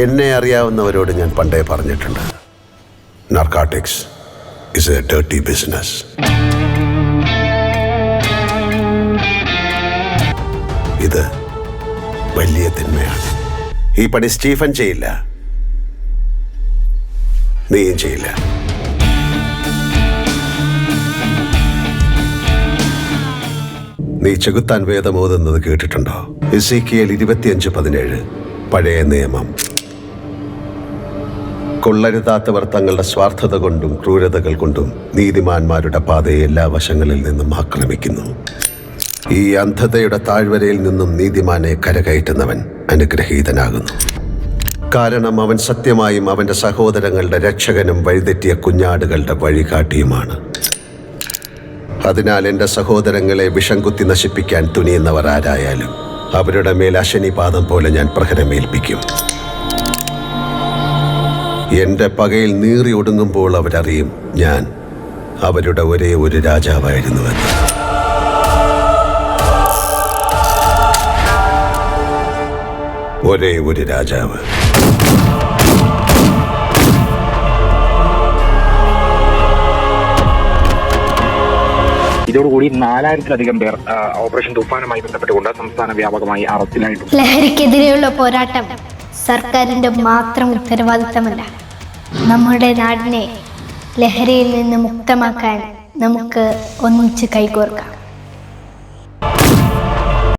എന്നെ അറിയാവുന്നവരോട് ഞാൻ പണ്ടേ പറഞ്ഞിട്ടുണ്ട്, narcotics is A dirty business. ഇത് വലിയ തിന്മയാണ്. ഈ പണി സ്റ്റീഫൻ ചെയ്യില്ല, നീയും ചെയ്യില്ല. നീ ചെകുത്താൻ വേദം ഓതുന്നത് കേട്ടിട്ടുണ്ടോ? എസേക്കിയേൽ 25:17 പഴയ നിയമം. കൊള്ളരുതാത്തവർ തങ്ങളുടെ സ്വാർത്ഥത കൊണ്ടും ക്രൂരതകൾ കൊണ്ടും നീതിമാന്മാരുടെ പാതയെ എല്ലാ വശങ്ങളിൽ നിന്നും ആക്രമിക്കുന്നു. ഈ അന്ധതയുടെ താഴ്വരയിൽ നിന്നും നീതിമാനെ കരകയറ്റുന്നവൻ അനുഗ്രഹീതനാകുന്നു. കാരണം അവൻ സത്യമായും അവൻ്റെ സഹോദരങ്ങളുടെ രക്ഷകനും വഴിതെറ്റിയ കുഞ്ഞാടുകളുടെ വഴികാട്ടിയുമാണ്. അതിനാൽ എൻ്റെ സഹോദരങ്ങളെ വിഷം കുത്തി നശിപ്പിക്കാൻ തുനിയുന്നവർ ആരായാലും അവരുടെ മേൽ അശനിപാതം പോലെ ഞാൻ പ്രഹരമേൽപ്പിക്കും. എൻ്റെ പകയിൽ നീറി ഒടുങ്ങുമ്പോൾ അവരറിയും ഞാൻ അവരുടെ ഒരേ ഒരു രാജാവായിരുന്നുവെന്ന്. ഒരേ ഒരു രാജാവ്. ഇതോടുകൂടി 4000-ലധികം പേർ ഓപ്പറേഷൻ തൂഫാനുമായി ബന്ധപ്പെട്ടുകൊണ്ട് സംസ്ഥാന വ്യാപകമായി അറസ്റ്റിലായിട്ടുണ്ട്. ലഹരിക്കെതിരെയുള്ള പോരാട്ടം സർക്കാരിന്റെ മാത്രം ഉത്തരവാദിത്തമല്ല. നമ്മുടെ നാടിനെ ലഹരിയിൽ നിന്ന് മുക്തമാക്കാൻ നമുക്ക് ഒന്നിച്ച് കൈകോർക്കാം.